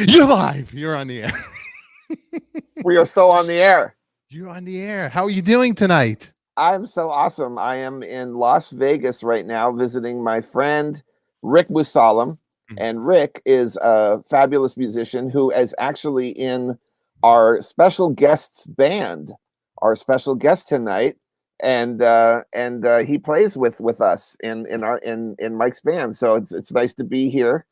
You're live. You're on the air. We are so on the air. You're on the air. How are you doing tonight? I'm so awesome. I am in Las Vegas right now visiting my friend Rick Musalam. And Rick is a fabulous musician who is actually in our special guests band, our special guest tonight. And he plays with us in Mike's band. So it's nice to be here.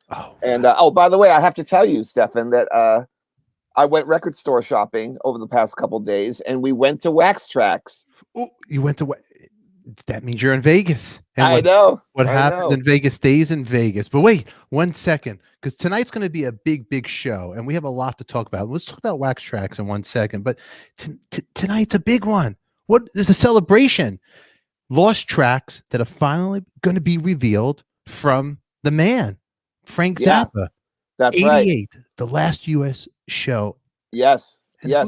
Oh, and by the way, I have to tell you, Stefan, that I went record store shopping over the past couple days, and we went to Wax Tracks. Oh, you went to that means you're in Vegas. And I know. What happens in Vegas stays in Vegas. But wait 1 second, because tonight's going to be a big show, and we have a lot to talk about. Let's talk about Wax Tracks in 1 second. But tonight's a big one. What is a celebration? Lost tracks that are finally going to be revealed from the man, Frank Zappa. That's 88, right. The last U.S. show. Yes.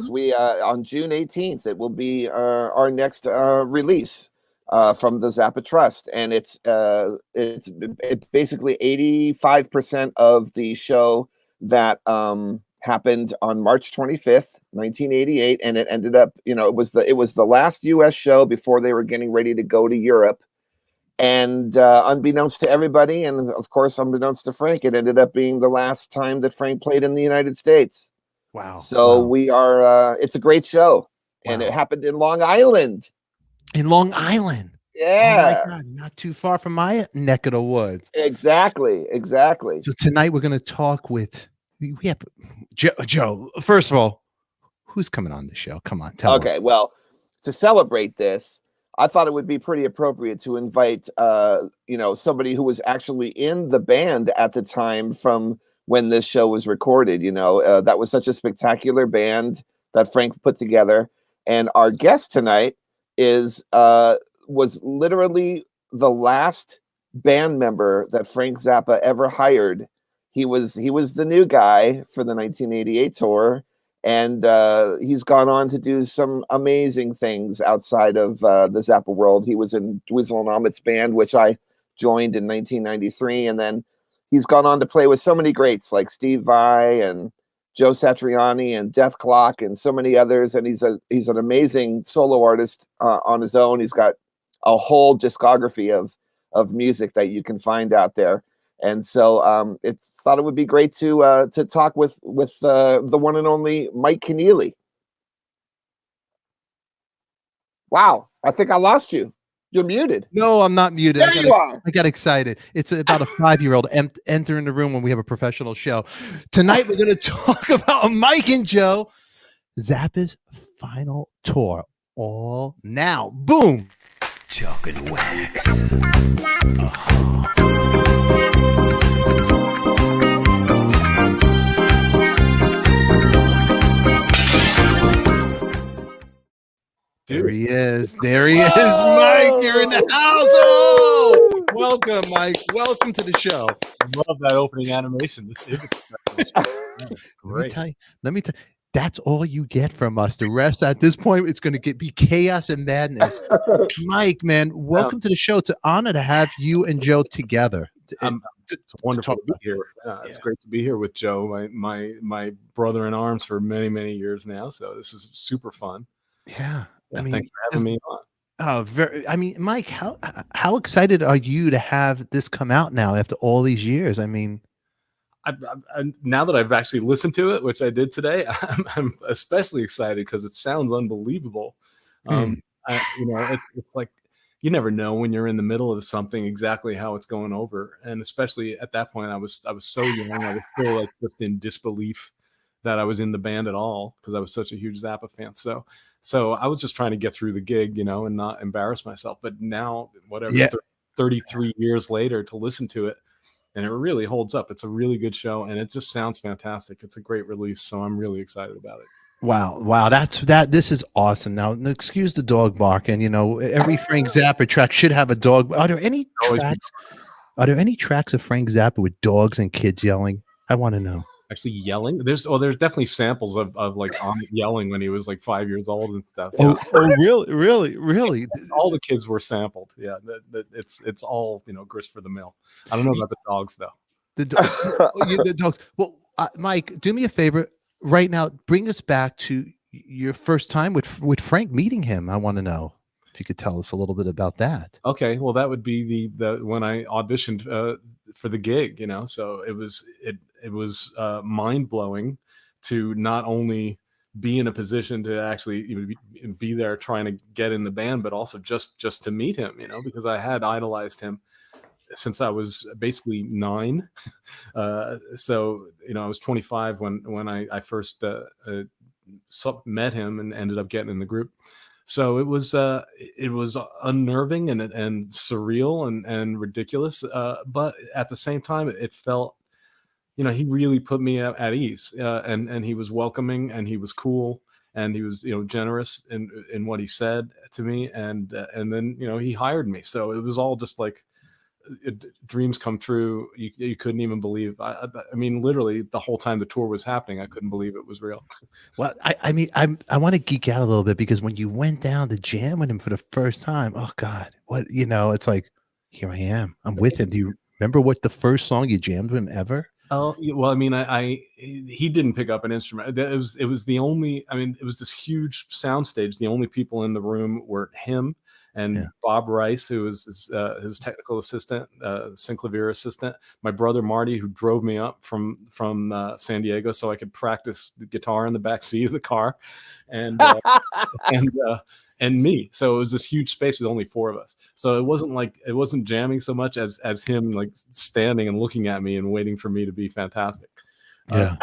We on June 18th, it will be our next release from the Zappa Trust, and it's basically 85% of the show that happened on March 25th, 1988, and it ended up, it was the last U.S. show before they were getting ready to go to Europe. And unbeknownst to everybody, and of course unbeknownst to Frank, it ended up being the last time that Frank played in the United States. Wow. So we are, it's a great show. And it happened in Long Island. In Long Island. Yeah. Oh my God, not too far from my neck of the woods. Exactly. So tonight we're going to talk with, we have Joe. First of all, who's coming on the show? Come on, tell me. Okay, well, to celebrate this, I thought it would be pretty appropriate to invite, somebody who was actually in the band at the time from when this show was recorded. That was such a spectacular band that Frank put together. And our guest tonight was literally the last band member that Frank Zappa ever hired. He was the new guy for the 1988 tour. And he's gone on to do some amazing things outside of the Zappa world. He was in Dweezil and Ahmet's band, which I joined in 1993. And then he's gone on to play with so many greats like Steve Vai and Joe Satriani and Death Clock and so many others. And he's an amazing solo artist on his own. He's got a whole discography of music that you can find out there. And so thought it would be great to talk with the one and only Mike Keneally. Wow, I think I lost you. You're muted. No, I'm not muted. There you are. I got excited. It's about a 5-year-old entering the room when we have a professional show. Tonight we're going to talk about Mike and Joe, Zappa's final tour. All now. Boom. Chalk and wax. There he is, Mike. You're in the house. Oh, welcome, Mike. Welcome to the show. Love that opening animation. This is a great. Let me tell you, that's all you get from us. The rest, at this point, it's going to be chaos and madness. Mike, man, welcome to the show. It's an honor to have you and Joe together. It's wonderful to be here. It's great to be here with Joe, my brother in arms for many years now. So this is super fun. Yeah. Thanks for having me on. Mike, how excited are you to have this come out now after all these years? I mean, now that I've actually listened to it, which I did today, I'm especially excited because it sounds unbelievable. It's like you never know when you're in the middle of something exactly how it's going over, and especially at that point, I was so young, I was still like just in disbelief that I was in the band at all because I was such a huge Zappa fan. So I was just trying to get through the gig, and not embarrass myself. But now, 33 years later, to listen to it, and it really holds up. It's a really good show, and it just sounds fantastic. It's a great release, so I'm really excited about it. Wow, this is awesome. Now, excuse the dog barking. Every Frank Zappa track should have a dog. Are there any tracks of Frank Zappa with dogs and kids yelling? I want to know. Actually yelling. There's definitely samples of like Ahmet yelling when he was like 5 years old and stuff. Oh, really? All the kids were sampled. Yeah, it's all grist for the mill. I don't know about the dogs though. The dogs. Well, Mike, do me a favor right now. Bring us back to your first time with Frank, meeting him. I want to know if you could tell us a little bit about that. Okay, well, that would be the when I auditioned for the gig, So it was mind blowing to not only be in a position to actually be there trying to get in the band, but also just to meet him, because I had idolized him since I was basically 9. So I was 25 when I first met him and ended up getting in the group. So it was unnerving and surreal and ridiculous, but at the same time it felt, he really put me at ease, and he was welcoming, and he was cool, and he was generous in what he said to me, and then he hired me. So it was all just like dreams come true. You couldn't even believe. I mean, literally the whole time the tour was happening, I couldn't believe it was real. Well, I mean, I want to geek out a little bit, because when you went down to jam with him for the first time, oh God, what, it's like, here I am, I'm with him. Do you remember what the first song you jammed with him ever? Oh, well, I mean, he didn't pick up an instrument. It was the only, I mean, it was this huge soundstage. The only people in the room were him and Bob Rice, who was his technical assistant, synclavier assistant. My brother Marty, who drove me up from San Diego so I could practice the guitar in the back seat of the car, and and me. So it was this huge space with only 4 of us. So it wasn't jamming so much as him like standing and looking at me and waiting for me to be fantastic. Yeah.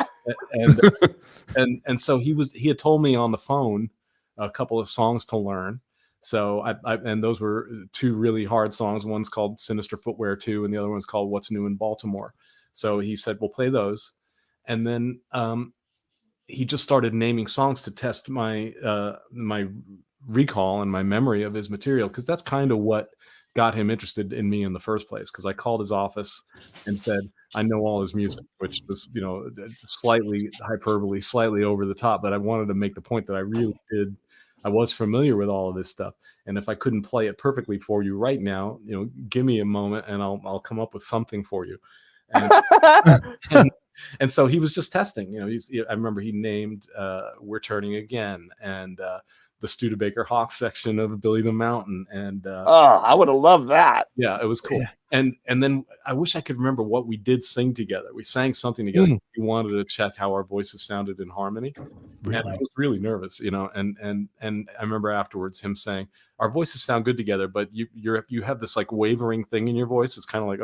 And so he had told me on the phone a couple of songs to learn. So I and those were 2 really hard songs. One's called Sinister Footwear 2, and the other one's called What's New in Baltimore. So he said, we'll play those. And then he just started naming songs to test my my recall and my memory of his material, because that's kind of what got him interested in me in the first place. Because I called his office and said, I know all his music, which was slightly hyperbole, slightly over the top, but I wanted to make the point that I really did. I was familiar with all of this stuff, and if I couldn't play it perfectly for you right now, give me a moment and I'll come up with something for you. And so he was just testing. I remember he named We're Turning Again, and the Studebaker Hawk section of Billy the Mountain, and I would have loved that. Yeah, it was cool. Yeah. And then I wish I could remember what we did sing together. We sang something together. We wanted to check how our voices sounded in harmony. Really? And I was really nervous, and I remember afterwards him saying, our voices sound good together, but you have this like wavering thing in your voice. It's kind of like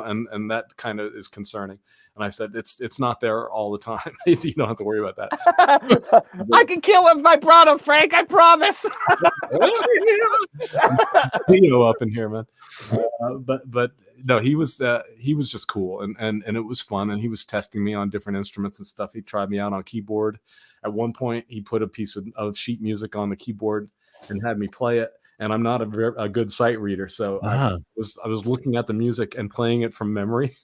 and that kind of is concerning. And I said, it's not there all the time. You don't have to worry about that. I can kill him vibrato, Frank. I promise. Theo up in here, man. But no, he was just cool, and it was fun. And he was testing me on different instruments and stuff. He tried me out on keyboard. At one point, he put a piece of sheet music on the keyboard and had me play it. And I'm not a good sight reader, so I was looking at the music and playing it from memory.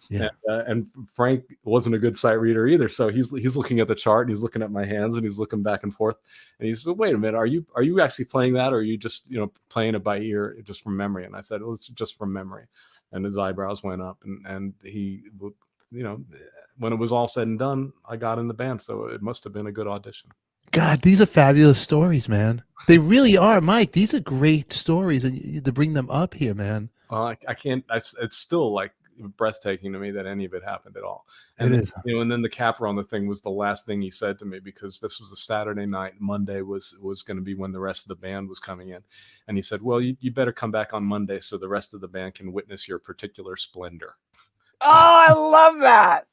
Yeah. And Frank wasn't a good sight reader either, so he's looking at the chart, and he's looking at my hands, and he's looking back and forth, and he said, "Wait a minute, are you actually playing that, or are you just playing it by ear, just from memory?" And I said, "It was just from memory." And his eyebrows went up, and he, when it was all said and done, I got in the band, so it must have been a good audition. God, these are fabulous stories, man. They really are, Mike. These are great stories, and to bring them up here, man. Well, I can't. It's still like breathtaking to me that any of it happened at all. And it is. And then the capper on the thing was the last thing he said to me, because this was a Saturday night. Monday was going to be when the rest of the band was coming in, and he said, "Well, you better come back on Monday so the rest of the band can witness your particular splendor." Oh, I love that.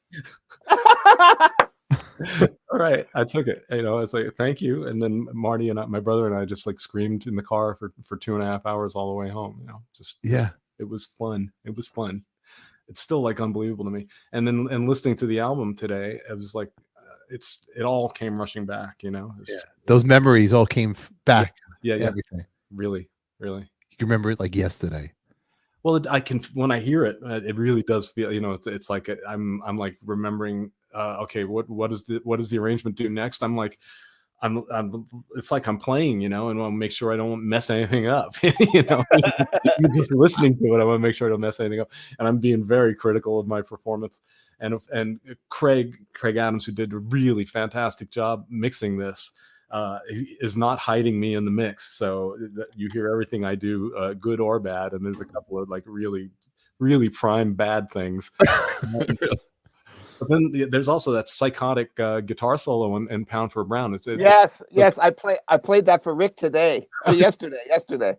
All right, I took it. I was like, "Thank you." And then Marty and my brother and I just like screamed in the car for 2.5 hours all the way home. It was fun. It was fun. It's still like unbelievable to me. And then listening to the album today, it was like it all came rushing back. Those memories all came back. Yeah. Everything. Really. You remember it like yesterday. Well, I can, when I hear it, it really does feel. It's like I'm like remembering. Okay, what does the arrangement do next? I'm like, it's like I'm playing, and I want to make sure I don't mess anything up. Just listening to it, I want to make sure I don't mess anything up. And I'm being very critical of my performance. and Craig Adams, who did a really fantastic job mixing this, is not hiding me in the mix. So you hear everything I do, good or bad, and there's a couple of like really prime bad things. But then there's also that psychotic guitar solo in Pound for a Brown. Yes. I played that for Rick yesterday.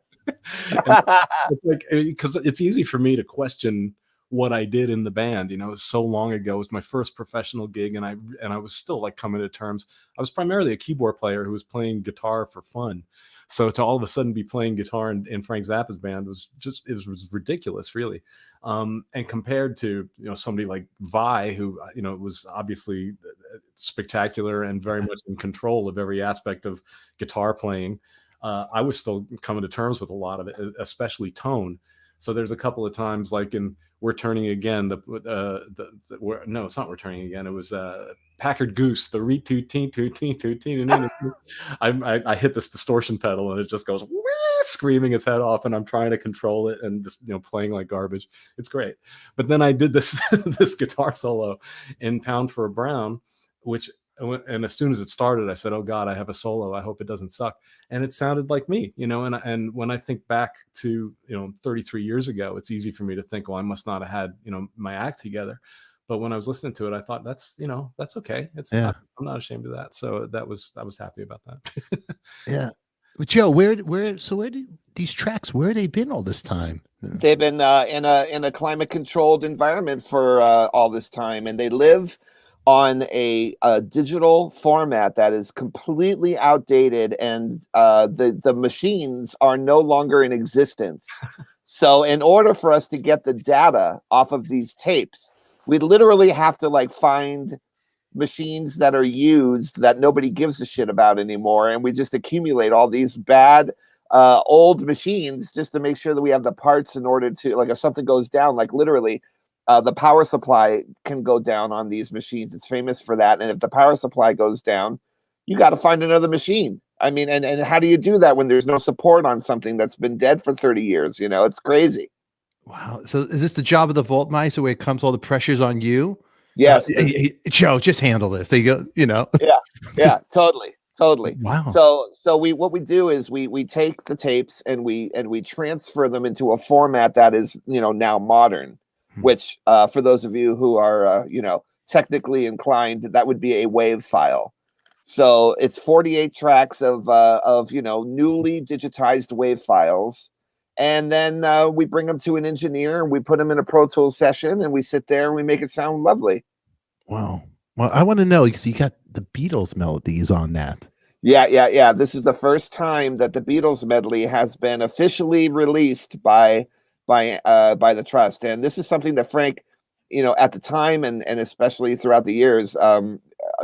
Like, because it's easy for me to question what I did in the band. You know, it was so long ago. It was my first professional gig, and I was still like coming to terms. I was primarily a keyboard player who was playing guitar for fun. So to all of a sudden be playing guitar in Frank Zappa's band was ridiculous, really. And compared to, you know, somebody like Vi, who, you know, was obviously spectacular and very much in control of every aspect of guitar playing, I was still coming to terms with a lot of it, especially tone. So there's a couple of times, like in We're Turning Again, no, it's not We're Turning Again. It was Packard Goose, the I hit this distortion pedal and it just goes screaming its head off, and I'm trying to control it and just, you know, playing like garbage. It's great. But then I did this this guitar solo in Pound for a Brown, and as soon as it started, I said, "Oh God, I have a solo. I hope it doesn't suck." And it sounded like me, you know. And when I think back to, you know, 33 years ago, it's easy for me to think, "Well, I must not have had, you know, my act together." But when I was listening to it, I thought, that's okay. I'm not ashamed of that. So I was happy about that. Yeah. But Joe, where did these tracks? Where have they been all this time? They've been in a climate controlled environment for all this time, and they live on a digital format that is completely outdated, and the machines are no longer in existence. So in order for us to get the data off of these tapes, we literally have to like find machines that are used that nobody gives a shit about anymore, and we just accumulate all these bad old machines just to make sure that we have the parts in order to, like, if something goes down, like literally the power supply can go down on these machines. It's famous for that. And if the power supply goes down, you got to find another machine. I mean, and how do you do that when there's no support on something that's been dead for 30 years? You know, it's crazy. Wow. So is this the job of the Vaultmeister where it comes all the pressure's on you? Yes. Hey, Joe, just handle this. They go, you know. Yeah, totally. Wow. So what we do is we take the tapes and we transfer them into a format that is, you know, now modern, which for those of you who are you know, technically inclined, that would be a WAV file. So it's 48 tracks of you know, newly digitized WAV files. And then we bring them to an engineer and we put them in a Pro Tools session and we sit there and we make it sound lovely. Wow. Well, I want to know, so you got the Beatles melodies on that. Yeah. This is the first time that the Beatles medley has been officially released by the Trust. And this is something that Frank, you know, at the time and especially throughout the years,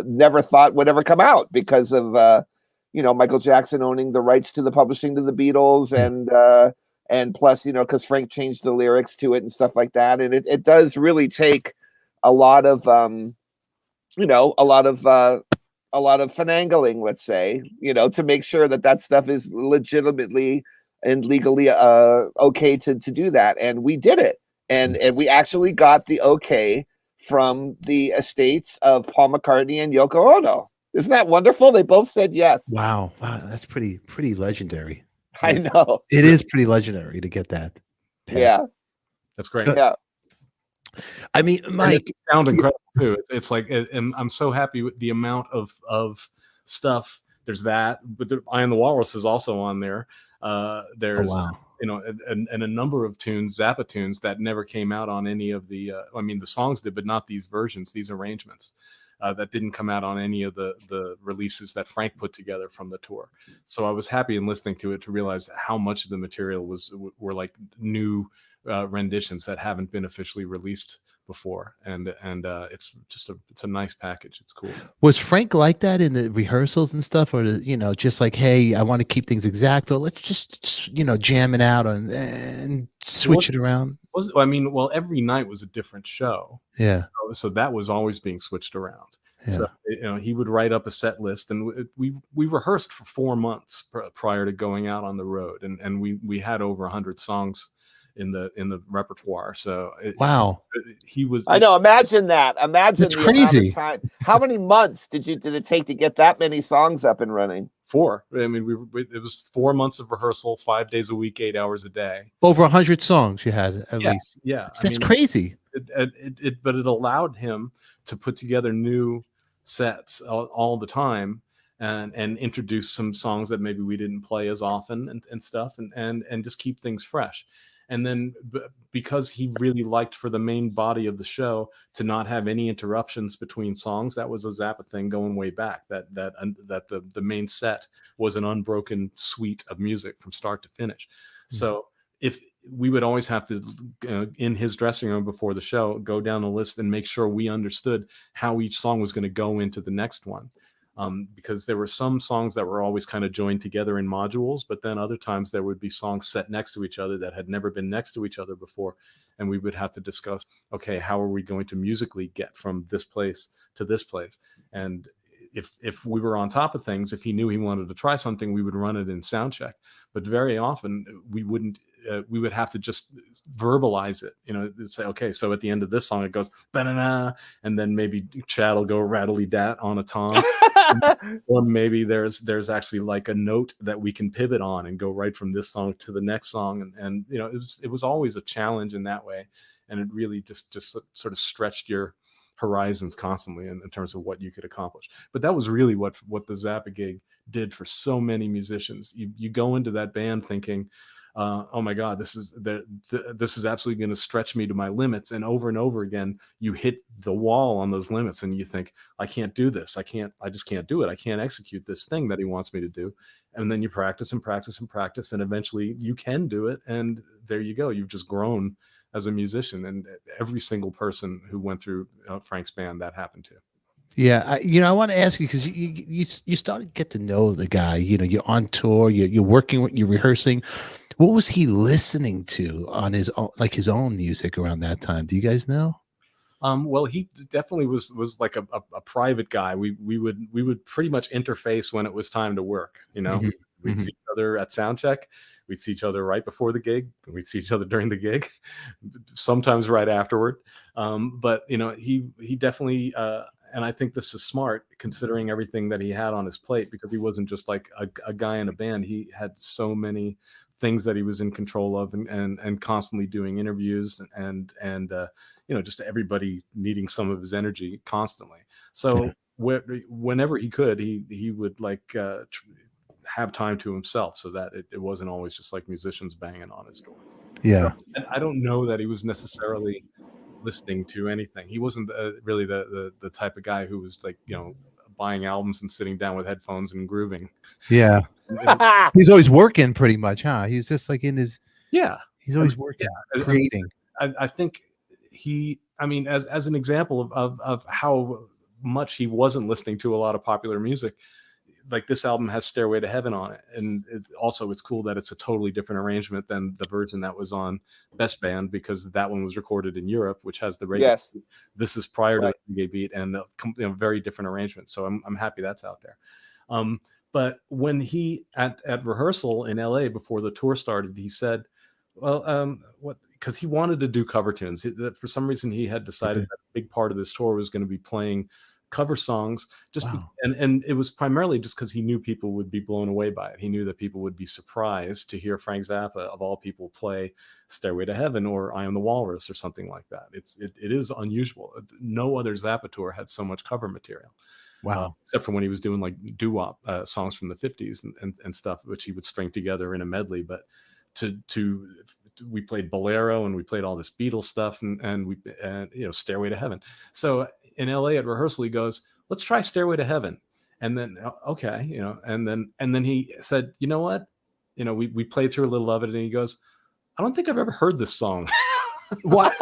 never thought would ever come out because of you know, Michael Jackson owning the rights to the publishing to the Beatles, and plus, you know, because Frank changed the lyrics to it and stuff like that. And it does really take a lot of you know, a lot of finagling, let's say, you know, to make sure that stuff is legitimately and legally okay to do that. And we did it. And we actually got the okay from the estates of Paul McCartney and Yoko Ono. Isn't that wonderful? They both said yes. Wow. That's pretty legendary. I know. It is pretty legendary to get that. Yeah. That's great. Yeah. I mean, Mike, it sounds incredible too. It's like, and I'm so happy with the amount of stuff. There's that, but the Eye on the Walrus is also on there. There's, you know, and a number of tunes, Zappa tunes that never came out on any of the. I mean, the songs did, but not these versions, these arrangements that didn't come out on any of the releases that Frank put together from the tour. So I was happy in listening to it to realize how much of the material were like new renditions that haven't been officially released before, and it's a nice package. It's cool. Was Frank like that in the rehearsals and stuff, or you know, just like, hey, I want to keep things exact, or let's just, you know, jam it out and switch it around? I mean, well, every night was a different show. Yeah. So that was always being switched around. Yeah. So, you know, he would write up a set list, and we rehearsed for 4 months prior to going out on the road, and we had over 100 songs in the repertoire. So Wow. he was. I know. Imagine that. Imagine That's the amount crazy. of time. How many months did it take to get that many songs up and running? 4. I mean, it was 4 months of rehearsal, 5 days a week, 8 hours a day. Over 100 songs you had at Yeah, least. yeah. That's crazy. But it allowed him to put together new sets all the time and introduce some songs that maybe we didn't play as often and stuff and just keep things fresh. And then because he really liked for the main body of the show to not have any interruptions between songs, that was a Zappa thing going way back, that the main set was an unbroken suite of music from start to finish. So if we would always have to, in his dressing room before the show, go down the list and make sure we understood how each song was going to go into the next one. Because there were some songs that were always kind of joined together in modules, but then other times there would be songs set next to each other that had never been next to each other before. And we would have to discuss, okay, how are we going to musically get from this place to this place? And if we were on top of things, if he knew he wanted to try something, we would run it in sound check. But very often we wouldn't. We would have to just verbalize it, say, okay, so at the end of this song, it goes, ba-na-na, and then maybe Chad will go rattly-dat on a tom. Or maybe there's actually like a note that we can pivot on and go right from this song to the next song. And it was always a challenge in that way. And it really just sort of stretched your horizons constantly in terms of what you could accomplish. But that was really what the Zappa gig did for so many musicians. You go into that band thinking, oh my God, this is absolutely going to stretch me to my limits. And over again, you hit the wall on those limits and you think, I can't do this. I just can't do it. I can't execute this thing that he wants me to do. And then you practice and practice and practice. And eventually you can do it. And there you go. You've just grown as a musician. And every single person who went through Frank's band, that happened to. Yeah, I want to ask you because you started to get to know the guy. You're on tour, you're working, you're rehearsing. What was he listening to on his own music around that time? Do you guys know? Well, he definitely was like a private guy. We would pretty much interface when it was time to work. Mm-hmm. We'd see each other at sound check. We'd see each other right before the gig. We'd see each other during the gig, sometimes right afterward. But he definitely. And I think this is smart considering everything that he had on his plate, because he wasn't just like a guy in a band. He had so many things that he was in control of and constantly doing interviews and just everybody needing some of his energy constantly. So whenever he could, he would have time to himself, so that it wasn't always just like musicians banging on his door. Yeah. And I don't know that he was necessarily listening to anything. He wasn't really the type of guy who was buying albums and sitting down with headphones and grooving. Yeah. He's always working pretty much, huh? He's just like in his, he's always working, creating. I think as an example of how much he wasn't listening to a lot of popular music, like this album has Stairway to Heaven on it. And it's cool that it's a totally different arrangement than the version that was on Best Band, because that one was recorded in Europe, which has the reggae. Yes. Beat. This is prior to the reggae beat and very different arrangement. So I'm happy that's out there. But when he at rehearsal in LA before the tour started, he said, well, because he wanted to do cover tunes. For some reason, he had decided that a big part of this tour was going to be playing cover songs, and it was primarily just because he knew people would be blown away by it. He knew that people would be surprised to hear Frank Zappa, of all people, play Stairway to Heaven or I Am the Walrus or something like that. It is unusual. No other Zappa tour had so much cover material. Wow. Except for when he was doing like doo-wop songs from the 50s and stuff, which he would string together in a medley. But we played Bolero and we played all this Beatles stuff and we Stairway to Heaven. So in LA at rehearsal, he goes, let's try Stairway to Heaven. And then, okay, and then he said, you know what? We played through a little of it and he goes, I don't think I've ever heard this song. What?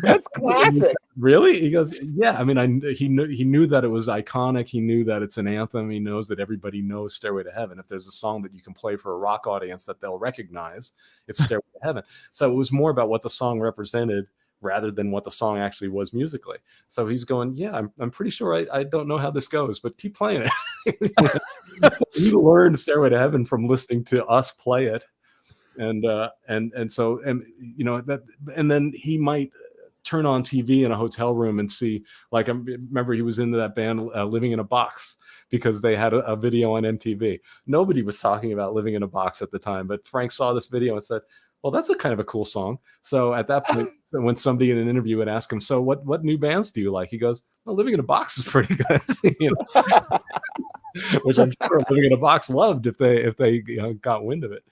That's classic. Really? He goes, yeah. I mean, he knew that it was iconic. He knew that it's an anthem. He knows that everybody knows Stairway to Heaven. If there's a song that you can play for a rock audience that they'll recognize, it's Stairway to Heaven. So it was more about what the song represented rather than what the song actually was musically. So he's going, yeah, I'm pretty sure I don't know how this goes, but keep playing it. So he learned Stairway to Heaven from listening to us play it and so, and you know that, and then he might turn on TV in a hotel room and see, like, I remember he was into that band Living in a Box, because they had a video on MTV. Nobody was talking about Living in a Box at the time, but Frank saw this video and said, well, that's a kind of a cool song. So at that point, when somebody in an interview would ask him, so what new bands do you like? He goes, well, Living in a Box is pretty good. You know, which I'm sure Living in a Box loved if they got wind of it.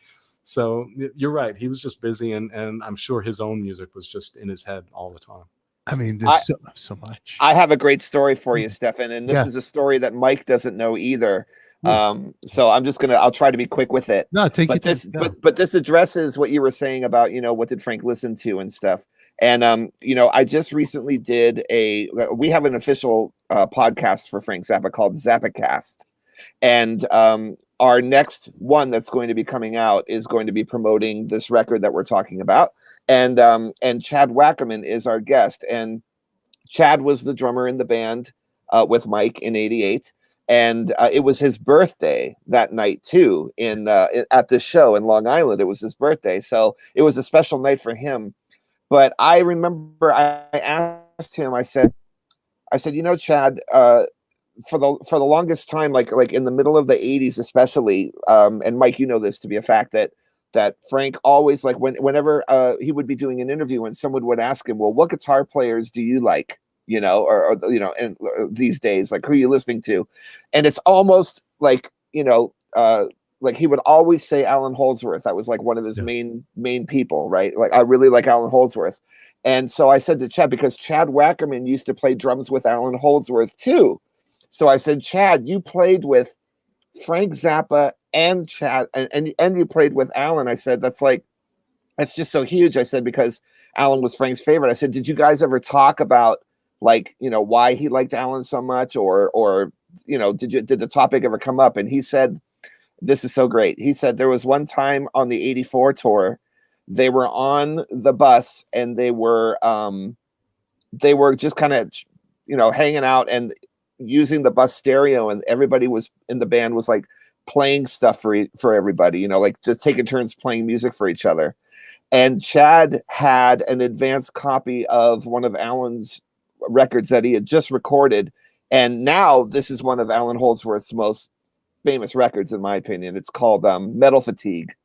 So you're right. He was just busy, and I'm sure his own music was just in his head all the time. I mean, there's so much. I have a great story for you, Stefan, and this is a story that Mike doesn't know either. So I'll try to be quick with it. No, but this addresses what you were saying about, what did Frank listen to and stuff. And I just recently we have an official podcast for Frank Zappa called ZappaCast, and our next one that's going to be coming out is going to be promoting this record that we're talking about. And Chad Wackerman is our guest. And Chad was the drummer in the band with Mike in '88. And it was his birthday that night too, at this show in Long Island. It was his birthday. So it was a special night for him. But I remember I asked him, I said, Chad, for the longest time, like in the middle of the '80s, especially, and Mike, this to be a fact, that Frank always, like, whenever he would be doing an interview and someone would ask him, well, what guitar players do you like? And these days, like, who are you listening to? And it's almost like, like he would always say Alan Holdsworth. That was like one of his main people, right? Like, I really like Alan Holdsworth. And so I said to Chad, because Chad Wackerman used to play drums with Alan Holdsworth too. So I said, Chad, you played with Frank Zappa and Chad, and you played with Alan. I said, that's just so huge. I said, because Alan was Frank's favorite. I said, did you guys ever talk about, like, why he liked Alan so much, or did the topic ever come up? And he said, this is so great. He said there was one time on the '84 tour, they were on the bus and they were just kind of, hanging out and using the bus stereo, and everybody was in the band was like playing stuff for everybody, like just taking turns playing music for each other. And Chad had an advanced copy of one of Alan's records that he had just recorded, and now this is one of Alan Holdsworth's most famous records, in my opinion. It's called Metal Fatigue,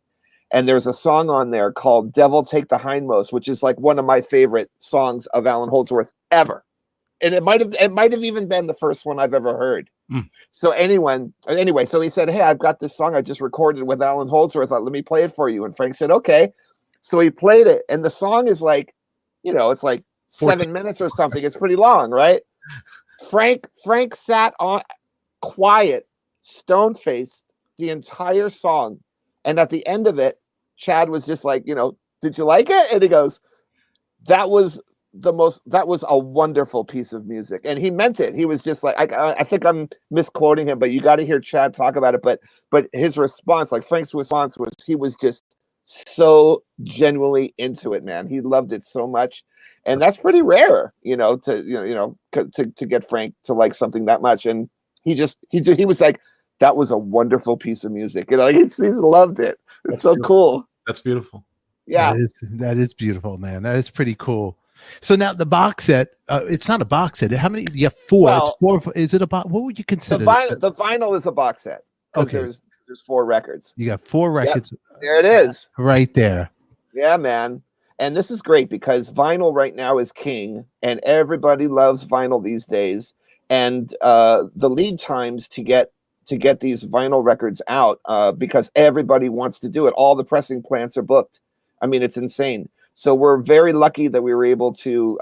and there's a song on there called Devil Take the Hindmost, which is like one of my favorite songs of Alan Holdsworth ever. And it might have even been the first one I've ever heard. So anyway, so he said, hey, I've got this song I just recorded with Alan Holdsworth. Let me play it for you. And Frank said, okay. So he played it, and the song is like, it's like 7 minutes or something. It's pretty long, right? Frank sat on quiet, stone-faced the entire song. And at the end of it, Chad was just like, did you like it? And he goes, that was a wonderful piece of music. And he meant it. He was just like, I think I'm misquoting him, but you got to hear Chad talk about it. But his response, like Frank's response, was he was just so genuinely into it, man. He loved it so much. And that's pretty rare, to get Frank to like something that much. And he was like, that was a wonderful piece of music. He loved it. It's so cool. That's beautiful. Yeah. That is beautiful, man. That is pretty cool. So now the box set, it's not a box set. How many? You have four. Well, it's four. Is it a box? What would you consider? The vinyl is a box set. Okay. There's 4 records. You got 4 records. Yep. There it is. Right there. Yeah, man. And this is great because vinyl right now is king, and everybody loves vinyl these days. And the lead times to get these vinyl records out, because everybody wants to do it. All the pressing plants are booked. I mean, it's insane. So we're very lucky that we were able to,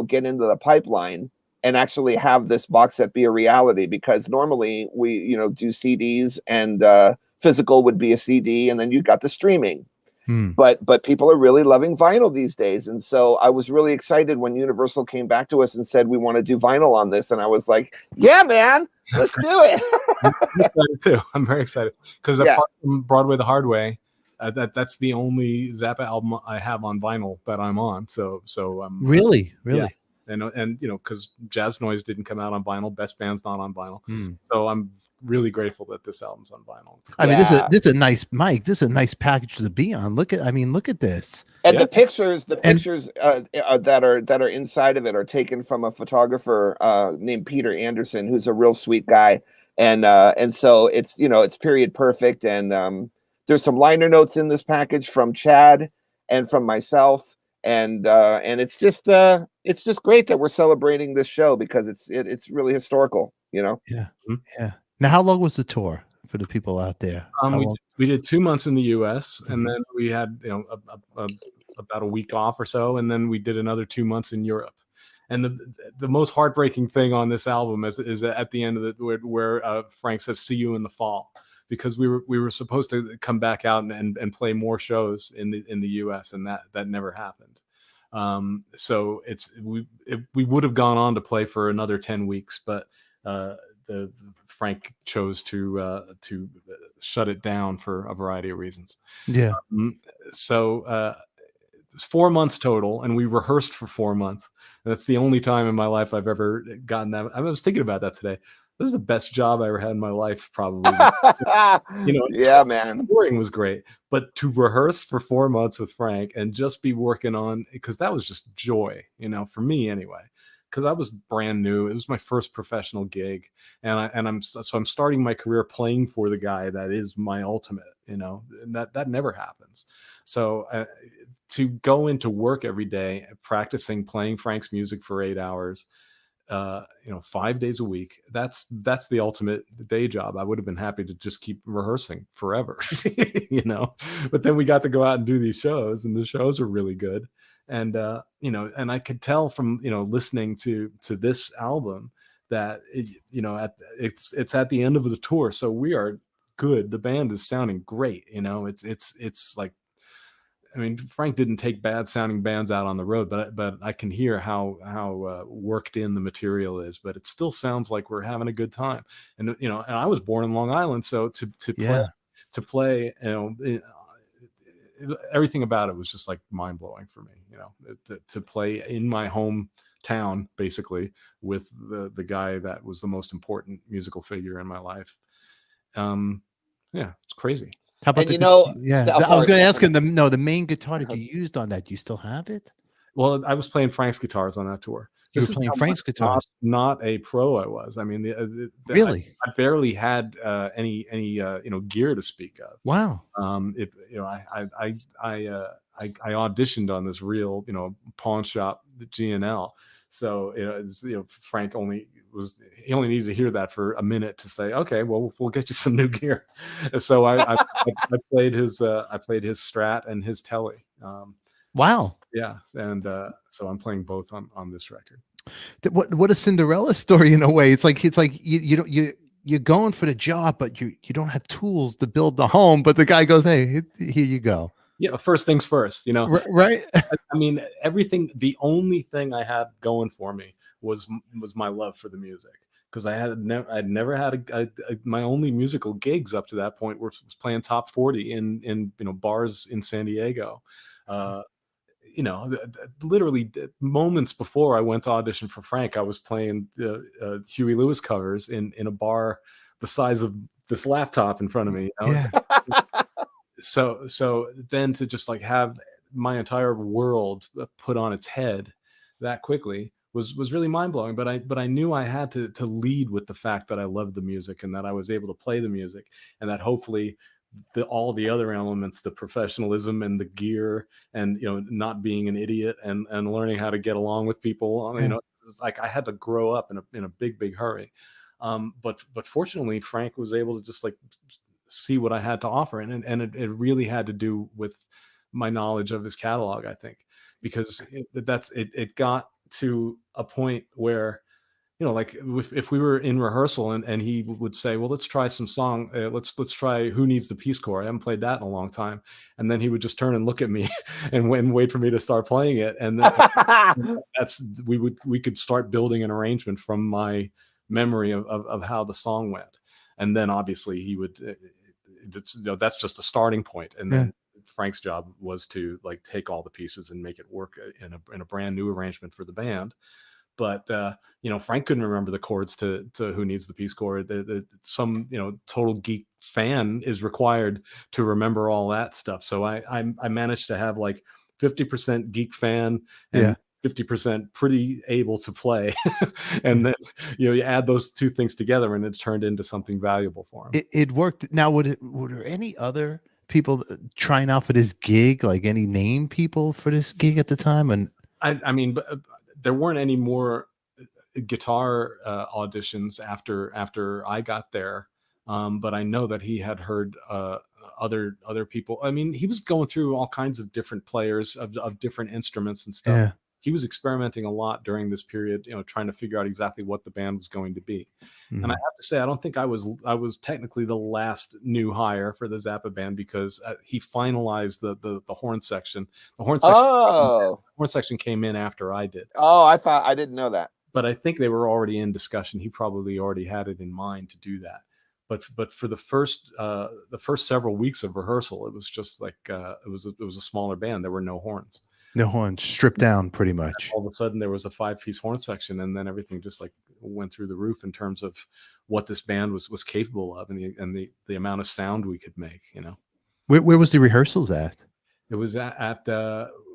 get into the pipeline and actually have this box set be a reality, because normally we, do CDs, and physical would be a CD, and then you got the streaming. But people are really loving vinyl these days. And so I was really excited when Universal came back to us and said, we want to do vinyl on this. And I was like, yeah, man, let's do it. I'm excited too. I'm very excited because apart from Broadway the Hard Way, that's the only Zappa album I have on vinyl that I'm on. So really, yeah. and because Jazz Noise didn't come out on vinyl, Best Band's not on vinyl, Hmm. so I'm really grateful that this album's on vinyl. It's I mean, Yeah. this is a nice, Mike. This is a nice package to be on. Look at this. And Yeah. the pictures And- that are inside of it are taken from a photographer named Peter Anderson, who's a real sweet guy. And so it's it's period perfect. And there's some liner notes in this package from Chad and from myself. And it's just great that we're celebrating this show because it's really historical, Yeah. Mhm. Yeah. Now, how long was the tour for the people out there? How long? We did 2 months in the U.S. and Mhm. then we had about a week off or so, and then we did another 2 months in Europe. And the most heartbreaking thing on this album is at the end of it where Frank says "See you in the fall," because we were supposed to come back out and play more shows in the U.S. and that never happened. So we would have gone on to play for another 10 weeks, but Frank chose to shut it down for a variety of reasons. Yeah. So it's 4 months total, and we rehearsed for 4 months. And that's the only time in my life I've ever gotten that. I was thinking about that today. This is the best job I ever had in my life, probably. yeah, man. Touring was great, but to rehearse for 4 months with Frank and just be working on, because that was just joy, for me anyway. Because I was brand new. It was my first professional gig, and I'm starting my career playing for the guy that is my ultimate. And that never happens. So to go into work every day practicing playing Frank's music for 8 hours, 5 days a week, that's the ultimate day job. I would have been happy to just keep rehearsing forever, but then we got to go out and do these shows, and the shows are really good. And and I could tell from listening to this album that it's at the end of the tour, so we are good. The band is sounding great. It's like, I mean, Frank didn't take bad sounding bands out on the road, but I can hear how worked in the material is. But it still sounds like we're having a good time. And and I was born in Long Island, so to play, everything about it was just like mind blowing for me. To play in my hometown, basically, with the guy that was the most important musical figure in my life. Yeah, it's crazy. How about And yeah, I was going to ask him the main guitar that you used on that. Do you still have it? Well, I was playing Frank's guitars on that tour. You were playing Frank's guitars. Not a pro I was. I mean, Really? I barely had any gear to speak of. Wow. I auditioned on this real pawn shop, the G&L. So Frank only needed to hear that for a minute to say, okay, well, we'll get you some new gear. So I played his Strat and his Tele. Wow. Yeah, and so I'm playing both on this record. What a Cinderella story in a way. It's like you're going for the job, but you don't have tools to build the home. But the guy goes, "Hey, here you go." Yeah, first things first. Right. I mean, everything. The only thing I had going for me was my love for the music, because I'd never had my only musical gigs up to that point was playing top 40 in bars in San Diego. Literally moments before I went to audition for Frank, I was playing Huey Lewis covers in a bar the size of this laptop in front of me. Yeah. So then to just like have my entire world put on its head that quickly was really mind blowing. But I knew I had to lead with the fact that I loved the music and that I was able to play the music, and that hopefully all the other elements, the professionalism and the gear, and not being an idiot and learning how to get along with people. It's like I had to grow up in a big hurry. But fortunately, Frank was able to just like see what I had to offer, and it really had to do with my knowledge of his catalog, I think, because it got to a point where like if we were in rehearsal and he would say, well, let's try some song. Let's try Who Needs the Peace Corps. I haven't played that in a long time. And then he would just turn and look at me and wait for me to start playing it. And we could start building an arrangement from my memory of how the song went. And then obviously he would, that's just a starting point. And then Frank's job was to like take all the pieces and make it work in a brand new arrangement for the band. but Frank couldn't remember the chords to Who Needs the Peace Corps. Some total geek fan is required to remember all that stuff. So I managed to have like 50% geek fan and 50% pretty able to play. And then you add those two things together and it turned into something valuable for him. It worked. Now, were there any other people trying out for this gig, like any name people for this gig at the time? And I mean, there weren't any more guitar auditions after I got there, but I know that he had heard other people. I mean, he was going through all kinds of different players of different instruments and stuff. Yeah. He was experimenting a lot during this period, trying to figure out exactly what the band was going to be. And I have to say, I don't think I was technically the last new hire for the Zappa band, because he finalized the horn section. The horn section came in after I did. Oh, I didn't know that. But I think they were already in discussion. He probably already had it in mind to do that. But for the first several weeks of rehearsal, it was just like it was a smaller band. There were no horns. No horns, stripped down pretty much. All of a sudden, there was a 5-piece horn section, and then everything just like went through the roof in terms of what this band was capable of, and the amount of sound we could make. Where was the rehearsals at? It was at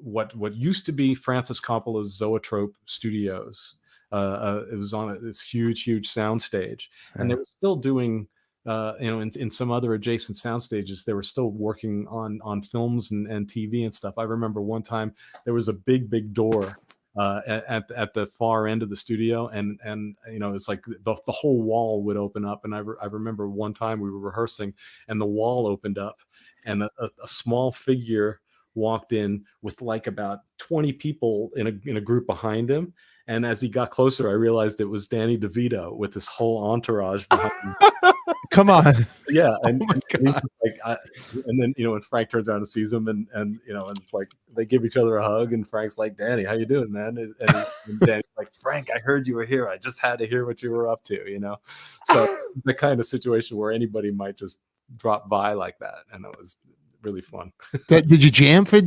what used to be Francis Coppola's Zoetrope Studios. It was on this huge sound stage, and they were still doing. In some other adjacent sound stages, they were still working on films and TV and stuff. I remember one time there was a big door at the far end of the studio, and it's like the whole wall would open up. And I remember one time we were rehearsing, and the wall opened up, and a small figure walked in with like about 20 people in a group behind him. And as he got closer, I realized it was Danny DeVito with this whole entourage behind him. Come on. Yeah. And, and he's just like, and then, when Frank turns around and sees him and it's like, they give each other a hug, and Frank's like, Danny, how you doing, man? And Danny's like, Frank, I heard you were here. I just had to hear what you were up to, So the kind of situation where anybody might just drop by like that. And it was really fun. Did you jam for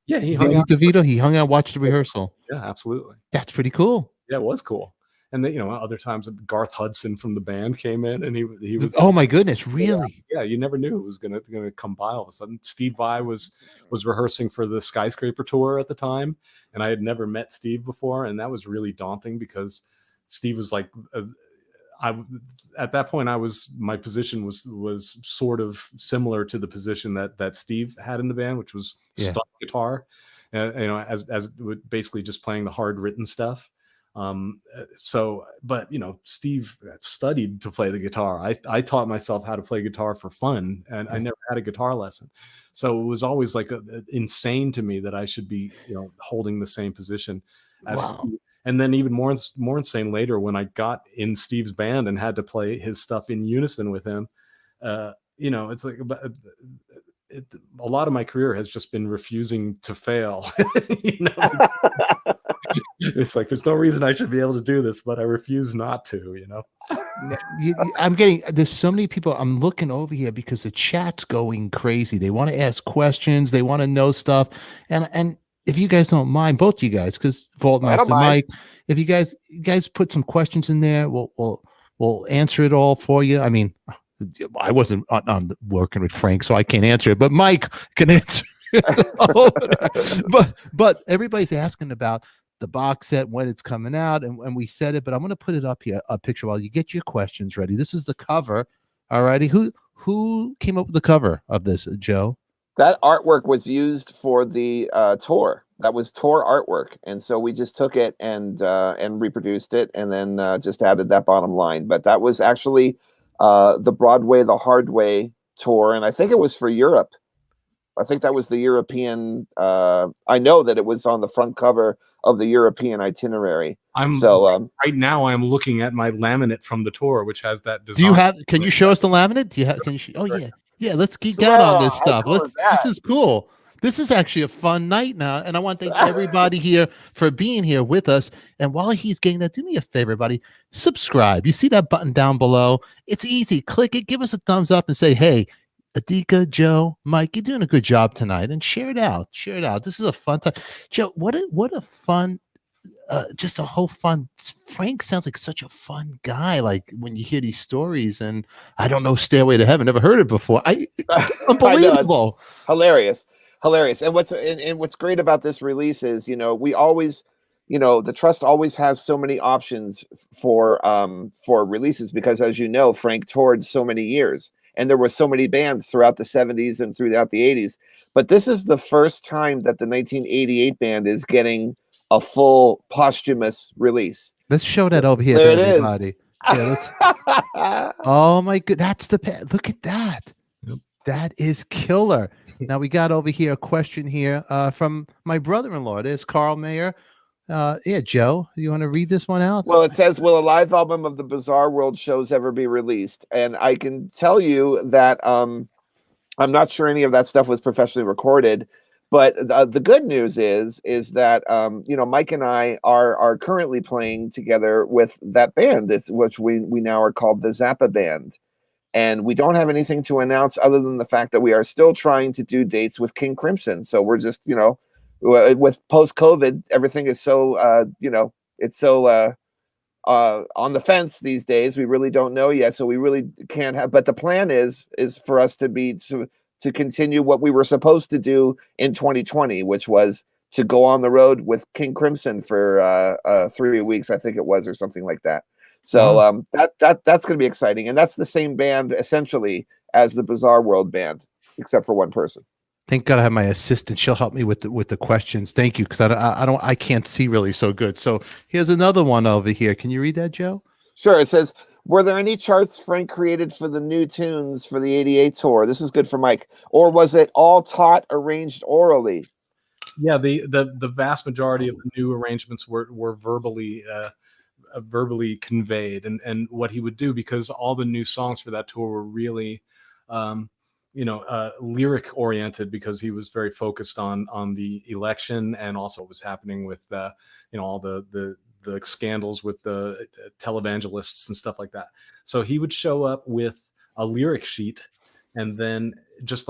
yeah, he hung Danny out. DeVito? He hung out, watched the rehearsal. Yeah, absolutely. That's pretty cool. Yeah, it was cool. And then, other times Garth Hudson from the band came in, and he was. Oh my goodness, really? Yeah, you never knew it was gonna come by all of a sudden. Steve Vai was rehearsing for the Skyscraper tour at the time, and I had never met Steve before, and that was really daunting because Steve was like, at that point my position was sort of similar to the position that Steve had in the band, which was stunt guitar, as basically just playing the hard written stuff. But Steve studied to play the guitar. I taught myself how to play guitar for fun, and I never had a guitar lesson. So it was always like insane to me that I should be, holding the same position as Steve. And then even more insane later, when I got in Steve's band and had to play his stuff in unison with him, it's like a lot of my career has just been refusing to fail. It's like, there's no reason I should be able to do this, but I refuse not to, there's so many people. I'm looking over here because the chat's going crazy. They want to ask questions. They want to know stuff. And if you guys don't mind, both you guys, because Vaultmeister Mike, if you guys put some questions in there, we'll answer it all for you. I mean, I wasn't on working with Frank, so I can't answer it, but Mike can answer it. but everybody's asking about the box set, when it's coming out, and we said it, but I'm going to put it up here, a picture, while you get your questions ready. This is the cover. All righty. Who came up with the cover of this, Joe? That artwork was used for the tour. That was tour artwork, and so we just took it and reproduced it, and then just added that bottom line. But that was actually the Broadway, the Hard Way tour, and I think it was for Europe. I think that was the European. I know that it was on the front cover of the European itinerary. Right now I'm looking at my laminate from the tour, which has that design. Do you have? Can you show us the laminate? Do you have? Can you? Oh yeah. Yeah, let's geek out on this stuff. This is cool. This is actually a fun night now, and I want to thank everybody here for being here with us. And while he's getting that, do me a favor, everybody, subscribe. You see that button down below? It's easy. Click it, give us a thumbs up, and say, hey, ADIKA, Joe, Mike, you're doing a good job tonight, and share it out. Share it out. This is a fun time. Joe, what a fun just a whole fun. Frank sounds like such a fun guy. Like when you hear these stories, and I don't know Stairway to Heaven, never heard it before. It's I know, it's unbelievable. hilarious, hilarious. And what's great about this release is, we always, the trust always has so many options for releases, because, as you know, Frank toured so many years, and there were so many bands throughout the 70s and throughout the 80s. But this is the first time that the 1988 band is getting a full posthumous release. Let's show that over here to There it is. everybody. Yeah, oh my god, that's the look at that. Yep. That is killer. Now we got over here a question here from my brother-in-law. There's Carl Mayer. Yeah, Joe, you want to read this one out? Well, it says, will a live album of the Bizarre World shows ever be released? And I can tell you that I'm not sure any of that stuff was professionally recorded. But the good news is that Mike and I are currently playing together with that band, which we now are called the Zappa Band, and we don't have anything to announce other than the fact that we are still trying to do dates with King Crimson. So we're just with post-COVID, everything is so it's so on the fence these days. We really don't know yet, so we really can't have. But the plan is for us to continue what we were supposed to do in 2020, which was to go on the road with King Crimson for 3 weeks, I think it was, or something like that. So that's going to be exciting, and that's the same band essentially as the Bizarre World band, except for one person. Thank God I have my assistant. She'll help me with the questions. Thank you, because I can't see really so good. So here's another one over here. Can you read that, Joe? Sure. It says, were there any charts Frank created for the new tunes for the 88 tour? This is good for Mike. Or was it all taught, arranged orally? Yeah, the vast majority of the new arrangements were verbally conveyed, and what he would do, because all the new songs for that tour were really lyric oriented, because he was very focused on the election, and also what was happening with all the scandals with the televangelists and stuff like that. So he would show up with a lyric sheet and then just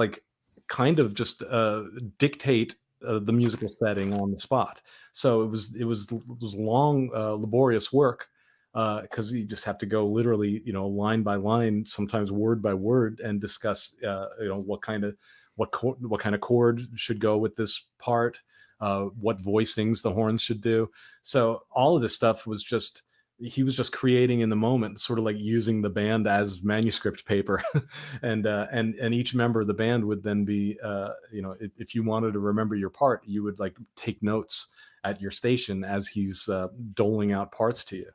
dictate the musical setting on the spot. So it was long, laborious work, because you just have to go literally, line by line, sometimes word by word, and discuss, what kind of chord should go with this part, what voicings the horns should do. So all of this stuff he was just creating in the moment, sort of like using the band as manuscript paper. and each member of the band would then be, if you wanted to remember your part, you would take notes at your station as he's doling out parts to you.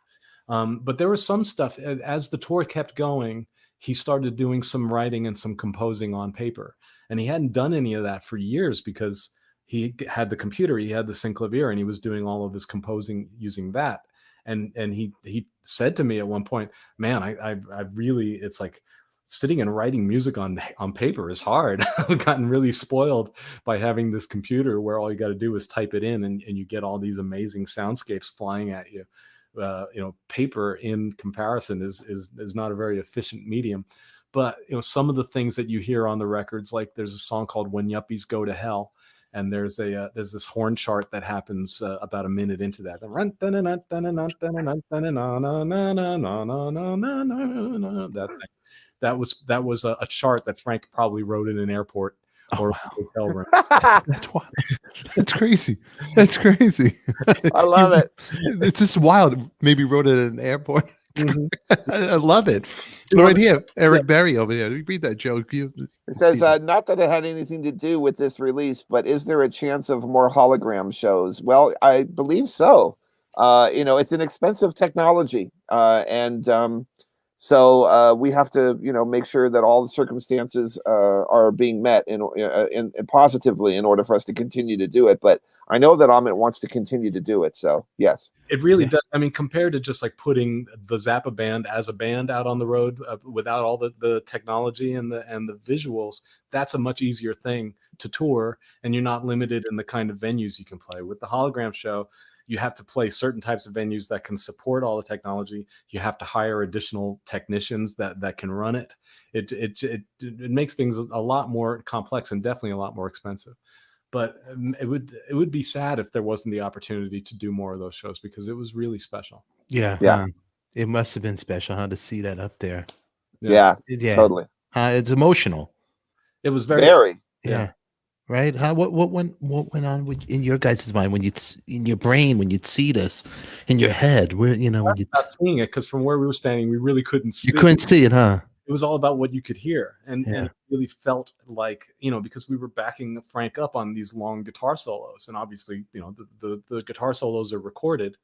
But there was some stuff, as the tour kept going, he started doing some writing and some composing on paper. And he hadn't done any of that for years, because he had the computer, he had the synclavier, and he was doing all of his composing using that. And he said to me at one point, man, I really, it's like sitting and writing music on paper is hard. I've gotten really spoiled by having this computer where all you got to do is type it in, and you get all these amazing soundscapes flying at you. Paper in comparison is not a very efficient medium. But some of the things that you hear on the records, like there's a song called "When Yuppies Go to Hell," and there's this horn chart that happens about a minute into that. That thing. That was a chart that Frank probably wrote in an airport or a hotel room. That's wild. That's crazy. That's crazy. I love it. It's just wild. Maybe wrote it at an airport. Mm-hmm. I love it. Right here, Eric Berry over here. Read that, Joe. It says, not that it had anything to do with this release, but is there a chance of more hologram shows? Well, I believe so. It's an expensive technology, so we have to, make sure that all the circumstances are being met in positively in order for us to continue to do it. But I know that Amit wants to continue to do it. So yes, it really does. I mean, compared to just putting the Zappa band as a band out on the road without all the technology and the visuals, that's a much easier thing to tour, and you're not limited in the kind of venues you can play. With the hologram show, you have to play certain types of venues that can support all the technology. You have to hire additional technicians that can run it. It makes things a lot more complex and definitely a lot more expensive. But it would be sad if there wasn't the opportunity to do more of those shows, because it was really special. Yeah. Yeah. It must have been special, to see that up there. Yeah, Yeah. totally. It's emotional. It was very. Very. Yeah. Right. What went on in your guys' mind when in your brain when you'd see this in your head? Where when you not seeing it, because from where we were standing, we really couldn't see. You couldn't see it, huh? It was all about what you could hear, and Yeah. it really felt like, because we were backing Frank up on these long guitar solos, and obviously, the guitar solos are recorded,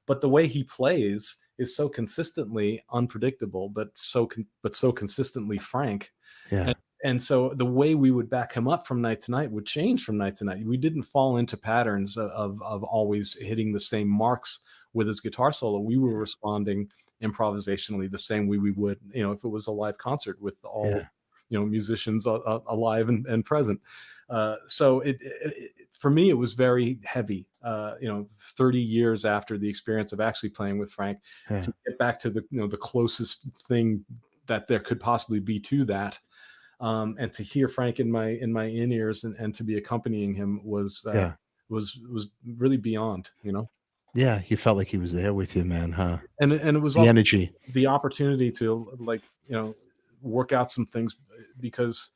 but the way he plays is so consistently unpredictable, but so consistently Frank. Yeah. And so the way we would back him up from night to night would change from night to night. We didn't fall into patterns of always hitting the same marks with his guitar solo. We were responding improvisationally the same way we would, if it was a live concert with all, musicians alive and present. So for me, it was very heavy, 30 years after the experience of actually playing with Frank, to get back to the closest thing that there could possibly be to that. And to hear Frank in my in ears and to be accompanying him was really beyond, Yeah, you felt like he was there with you, man, huh? And it was the energy, the opportunity to work out some things, because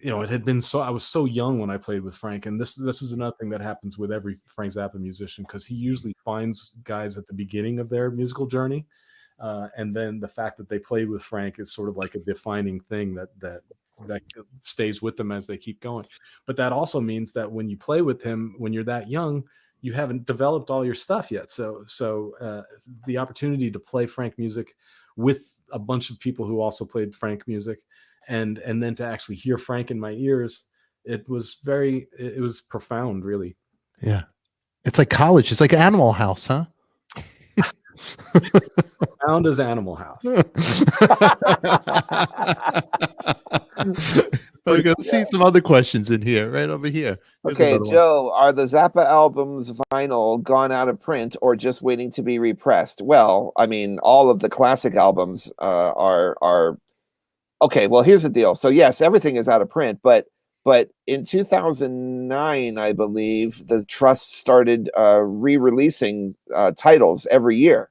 it had been I was so young when I played with Frank, and this is another thing that happens with every Frank Zappa musician, because he usually finds guys at the beginning of their musical journey. And then the fact that they played with Frank is sort of like a defining thing that stays with them as they keep going. But that also means that when you play with him, when you're that young, you haven't developed all your stuff yet. So the opportunity to play Frank music with a bunch of people who also played Frank music, and then to actually hear Frank in my ears, it was profound, really. Yeah. It's like college. It's like Animal House, huh? Found as Animal House. We're going to see some other questions in here, right over here. Here's Okay, another one. Joe, are the Zappa albums vinyl gone out of print or just waiting to be repressed? Well, I mean, all of the classic albums are okay. Well, here's the deal. So yes, everything is out of print, but in 2009, I believe, the Trust started re-releasing titles every year.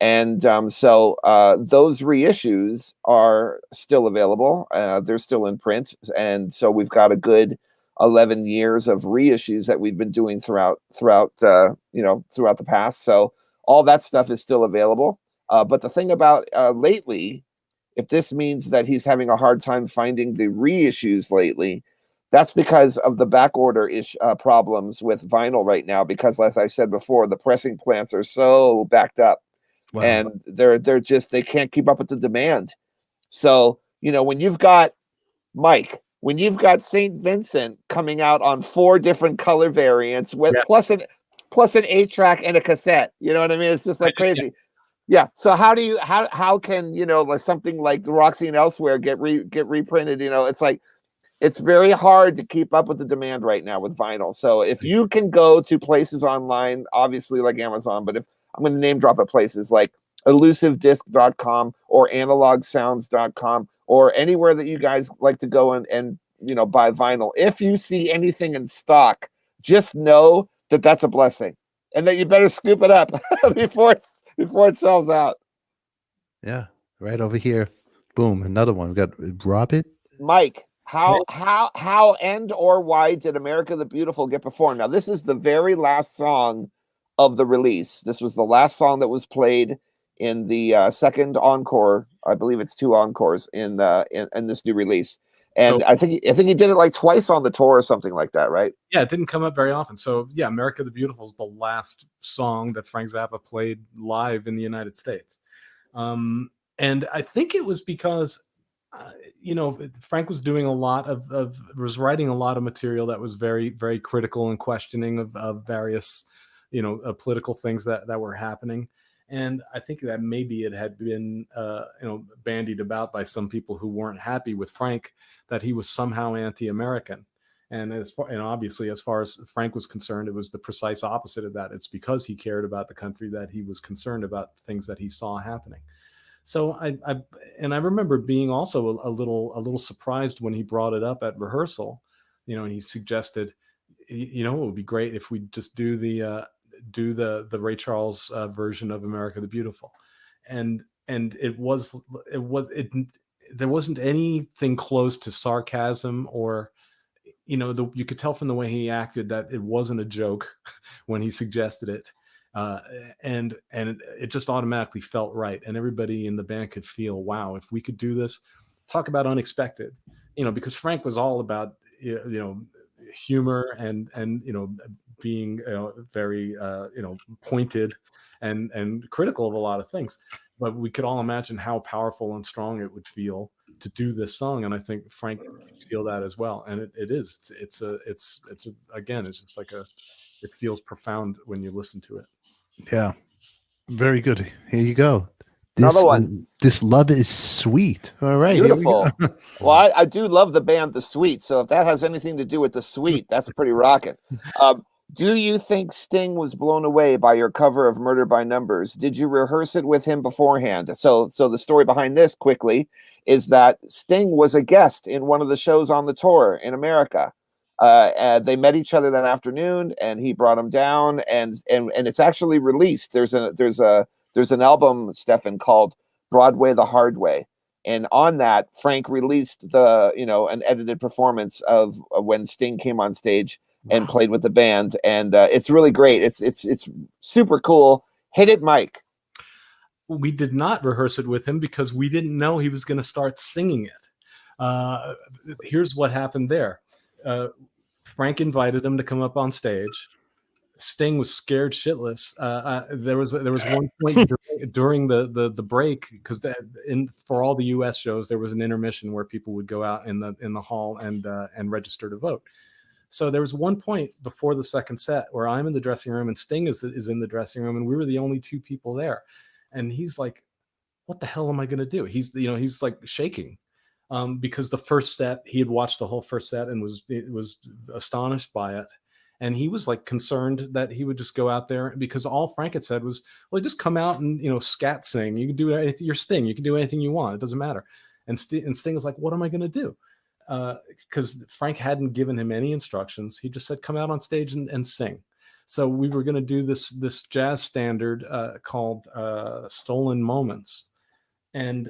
And so those reissues are still available. They're still in print. And so we've got a good 11 years of reissues that we've been doing throughout the past. So all that stuff is still available. But the thing about lately, if this means that he's having a hard time finding the reissues lately, that's because of the back order problems with vinyl right now. Because as I said before, the pressing plants are so backed up. Wow. And they can't keep up with the demand. So, when you've got St. Vincent coming out on 4 different color variants with plus an 8-track and a cassette, you know what I mean? It's just like crazy. Yeah. So how can, something like Roxy and Elsewhere get reprinted? It's like, it's very hard to keep up with the demand right now with vinyl. So if you can go to places online, obviously like Amazon, but if I'm going to name drop at places like elusivedisc.com or analogsounds.com or anywhere that you guys like to go and buy vinyl. If you see anything in stock, just know that that's a blessing and that you better scoop it up before it sells out. Yeah, right over here. Boom, another one. We got Robert. Mike, how and or why did America the Beautiful get performed? Now, this is the very last song of the release. This was the last song that was played in the second encore. I believe it's 2 encores in this new release. And so, I think he did it like twice on the tour or something like that, right? Yeah, it didn't come up very often. So yeah, America the Beautiful is the last song that Frank Zappa played live in the United States. And I think it was because Frank was doing was writing a lot of material that was very, very critical and questioning of various political things that were happening. And I think that maybe it had been, bandied about by some people who weren't happy with Frank, that he was somehow anti-American. And obviously, as far as Frank was concerned, it was the precise opposite of that. It's because he cared about the country that he was concerned about things that he saw happening. So I remember being also a little surprised when he brought it up at rehearsal, and he suggested, it would be great if we just do the Ray Charles version of America the Beautiful. And there wasn't anything close to sarcasm or, you could tell from the way he acted that it wasn't a joke when he suggested it. And it just automatically felt right. And everybody in the band could feel, wow, if we could do this, talk about unexpected, because Frank was all about, humor and being very pointed and critical of a lot of things. But we could all imagine how powerful and strong it would feel to do this song, and I think Frank could feel that as well. And it is. It's again, it's just like it feels profound when you listen to it. Yeah, very good. Here you go. Another one. This Love Is Sweet. All right. Beautiful. Well, I do love the band The Sweet. So if that has anything to do with The Sweet, that's pretty rocking. Do you think Sting was blown away by your cover of Murder by Numbers? Did you rehearse it with him beforehand? So the story behind this quickly is that Sting was a guest in one of the shows on the tour in America. They met each other that afternoon, and he brought him down, and it's actually released. There's an album, Stefan, called Broadway the Hard Way. And on that, Frank released an edited performance of when Sting came on stage and played with the band. And it's really great. It's super cool. Hit it, Mike. We did not rehearse it with him because we didn't know he was going to start singing it. Here's what happened there. Frank invited him to come up on stage. Sting was scared shitless. There was one point during the break, because for all the U.S. shows there was an intermission where people would go out in the hall and register to vote. So there was one point before the second set where I'm in the dressing room and Sting is in the dressing room, and we were the only two people there. And he's like, "What the hell am I going to do?" He's like shaking. Because the first set, he had watched the whole first set and was astonished by it. And he was like concerned that he would just go out there, because all Frank had said was, well, just come out and, scat sing. You can do anything. You're Sting. You can do anything you want. It doesn't matter. And Sting was like, what am I going to do? Because Frank hadn't given him any instructions. He just said, come out on stage and sing. So we were going to do this jazz standard called Stolen Moments. And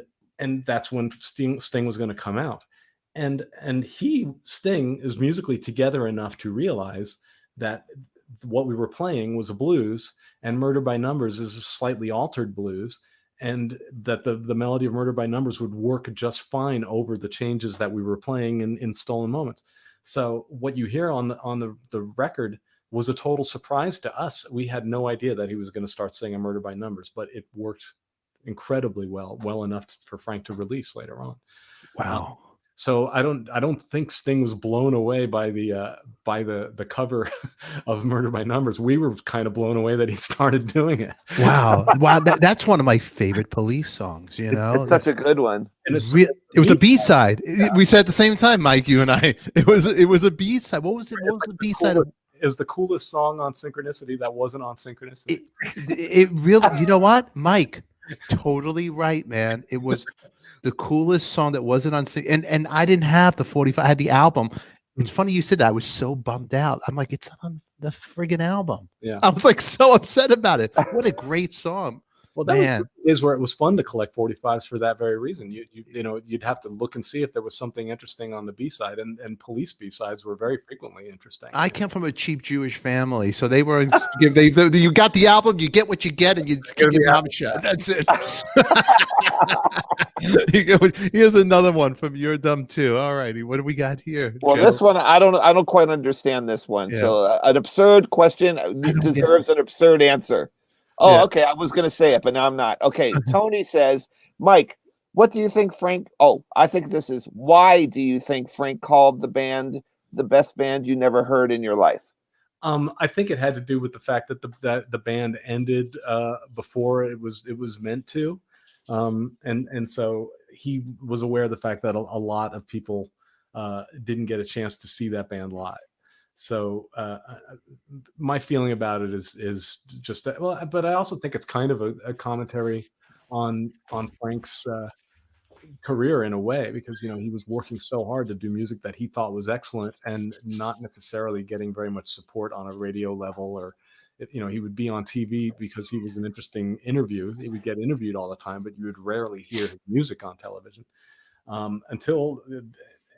that's when Sting was going to come out. And Sting is musically together enough to realize that what we were playing was a blues, and Murder by Numbers is a slightly altered blues, and that the melody of Murder by Numbers would work just fine over the changes that we were playing in Stolen Moments. So what you hear on the record was a total surprise to us. We had no idea that he was going to start singing Murder by Numbers, but it worked incredibly well enough for Frank to release later on. Wow. So I don't think Sting was blown away by the cover of Murder by Numbers. We were kind of blown away that he started doing it. Wow. That's one of my favorite Police songs. It's such a good one. And it was a B-side. We said at the same time, Mike, you and I. It was a B-side. What was it? What was the B-side of? Is the coolest song on Synchronicity that wasn't on Synchronicity. It really, you know what, Mike? Totally right, man. It was the coolest song that wasn't on and I didn't have the 45. I had the album. It's funny you said that. I was so bummed out. I'm like, it's on the friggin' album. Yeah. I was like so upset about it. What a great song. Well, that is where it was fun to collect 45s for that very reason. You'd have to look and see if there was something interesting on the B-side, and Police B-sides were very frequently interesting. I came from a cheap Jewish family, so they were. You got the album, you get what you get, and you give the album shot. That's it. Here's another one from You're Dumb Too. All righty, what do we got here? Well, Joe? this one I don't quite understand this one. Yeah. So an absurd question deserves an absurd answer. Oh, yeah. Okay. I was going to say it, but now I'm not. Okay. Tony says, Mike, what do you think Frank? Oh, I think this is, why do you think Frank called the band the best band you never heard in your life? I think it had to do with the fact that the band ended before it was meant to. And so he was aware of the fact that a lot of people didn't get a chance to see that band live. So my feeling about it is just that. Well, but I also think it's kind of a commentary on Frank's career in a way, because he was working so hard to do music that he thought was excellent and not necessarily getting very much support on a radio level, or he would be on TV because he was an interesting interview. He would get interviewed all the time, but you would rarely hear his music on television until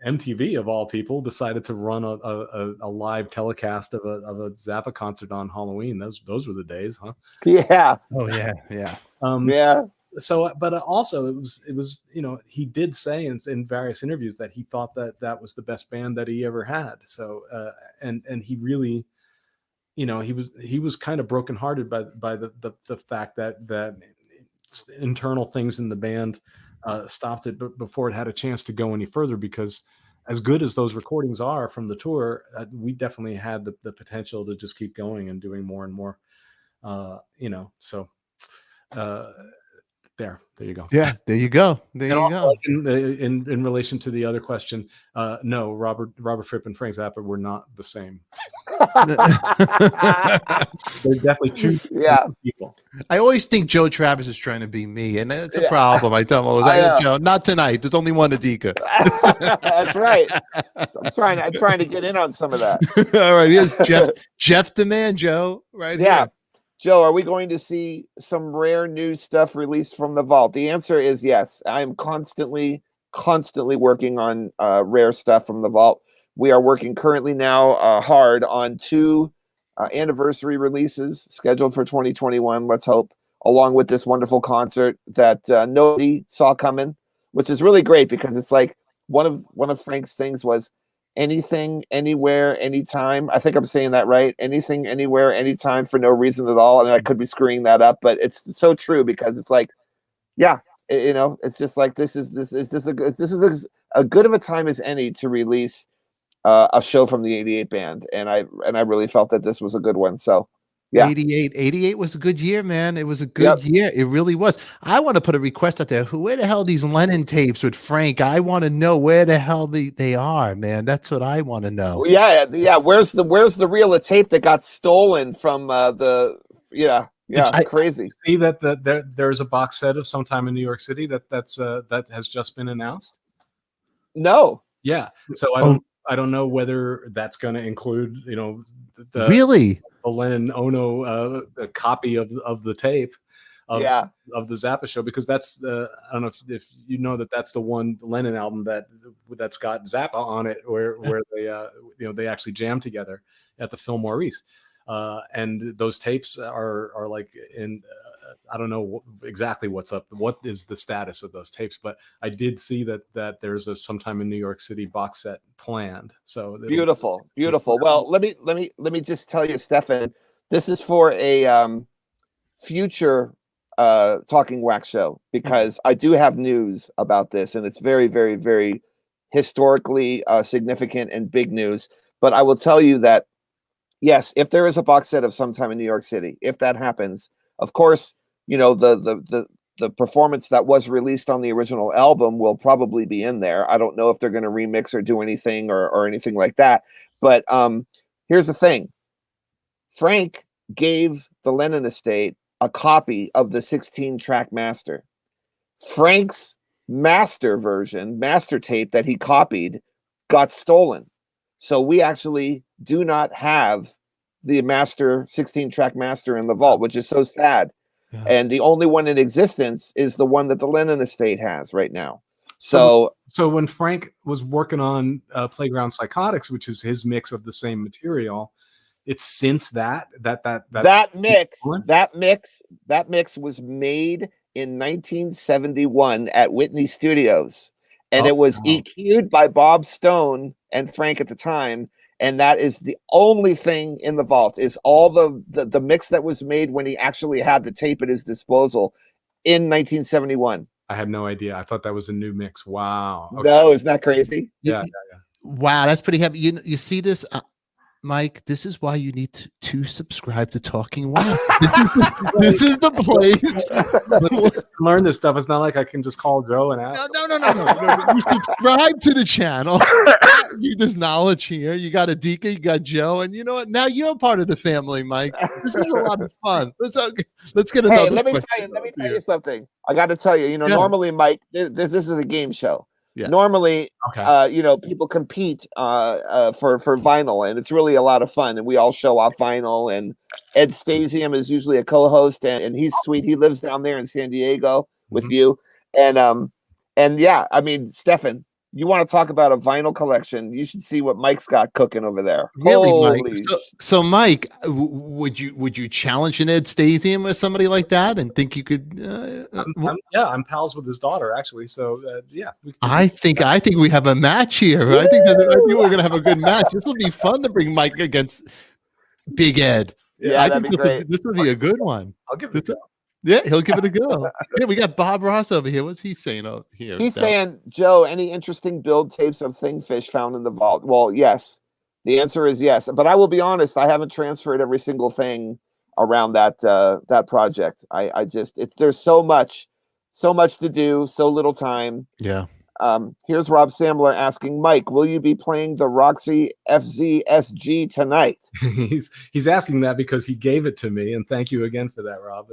MTV, of all people, decided to run a live telecast of a Zappa concert on Halloween. Those were the days, huh? Yeah. Oh yeah, yeah. Yeah. So, but also it was he did say in various interviews that he thought that was the best band that he ever had. So, and he really, he was kind of brokenhearted by the fact that internal things in the band stopped it before it had a chance to go any further, because as good as those recordings are from the tour, we definitely had the potential to just keep going and doing more and more, so there you go. Yeah, there you go. There And you also, go. like, in relation to the other question, no, Robert Fripp and Frank Zappa were not the same. They're definitely two different people. I always think Joe Travers is trying to be me, and it's a problem. I tell him, Joe, not tonight. There's only one ADIKA. That's right. I'm trying to get in on some of that. All right, here's Jeff the man, Joe. Right here. Joe, are we going to see some rare new stuff released from the vault? The answer is yes. I'm constantly working on rare stuff from the vault. We are working currently now hard on 2 anniversary releases scheduled for 2021, let's hope, along with this wonderful concert that nobody saw coming, which is really great, because it's like one of Frank's things was anything, anywhere, anytime. I think I'm saying that right. Anything, anywhere, anytime, for no reason at all. And I could be screwing that up, but it's so true, because it's like, it's just like this is a good of a time as any to release a show from the '88 band, and I really felt that this was a good one. So yeah, 88 was a good year, man. It was a good year. It really was. I want to put a request out there. Where the hell are these Lennon tapes with Frank? I want to know where the hell they are, man. That's what I want to know. Yeah. Where's the reel of tape that got stolen from crazy. See that there's a box set of Sometime in New York City that has just been announced? No. Yeah. So I don't know whether that's going to include the Lennon Ono copy of the tape of the Zappa show, because that's I don't know if you know that's the one Lennon album that's got Zappa on it, where they actually jam together at the Fillmore East, and those tapes are like in I don't know exactly what is the status of those tapes, but I did see that there's a Sometime in New York City box set planned. So beautiful. Well, let me just tell you, Stefan, this is for a future Talking Wax show, because I do have news about this, and it's very, very, very historically significant and big news. But I will tell you that yes, if there is a box set of Sometime in New York City, if that happens, of course, the performance that was released on the original album will probably be in there. I don't know if they're going to remix or do anything or anything like that. But here's the thing. Frank gave the Lennon estate a copy of the 16-track master. Frank's master tape that he copied, got stolen. So we actually do not have the 16-track master in the vault, which is so sad. Yeah. And the only one in existence is the one that the Lennon estate has right now. So when Frank was working on Playground Psychotics, which is his mix of the same material, it's since that mix was made in 1971 at Whitney Studios, and it was EQ'd by Bob Stone and Frank at the time. And that is the only thing in the vault, is all the mix that was made when he actually had the tape at his disposal in 1971. I had no idea. I thought that was a new mix. Wow. Okay. No, isn't that crazy? Yeah. Wow, that's pretty heavy. You see this? Mike, this is why you need to subscribe to Talking Wax. This is the place. Learn this stuff. It's not like I can just call Joe and ask. No. You subscribe to the channel. There's knowledge here. You got ADIKA, you got Joe, and you know what? Now you're part of the family, Mike. This is a lot of fun. Let's get another. Hey, let me tell you something. I got to tell you. Normally, Mike, this is a game show. Yeah. Normally, people compete for vinyl, and it's really a lot of fun. And we all show off vinyl. And Ed Stasium is usually a co-host, and he's sweet. He lives down there in San Diego with you. And yeah, I mean, Stefan, you want to talk about a vinyl collection? You should see what Mike's got cooking over there. Really, Holy Mike? So Mike, would you challenge an Ed Stasium or somebody like that and think you could? I'm pals with his daughter actually. So yeah, I think we have a match here. I think we're gonna have a good match. This will be fun to bring Mike against Big Ed. Yeah, that'd be great. This will be a good one. I'll give it a go. Yeah, he'll give it a go. Yeah, we got Bob Ross over here. What's he saying over here? He's saying, Joe, any interesting build tapes of Thingfish found in the vault? Well, yes. The answer is yes. But I will be honest, I haven't transferred every single thing around that project. There's so much to do, so little time. Yeah. Here's Rob Sambler asking, Mike, will you be playing the Roxy FZSG tonight? He's asking that because he gave it to me, and thank you again for that, Rob.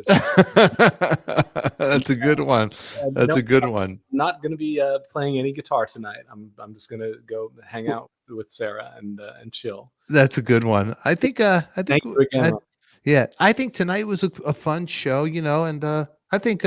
That's a good one. That's a good one. I'm not going to be playing any guitar tonight. I'm just going to go hang out with Sarah and chill. That's a good one. I think thank you again. I think tonight was a fun show, and I think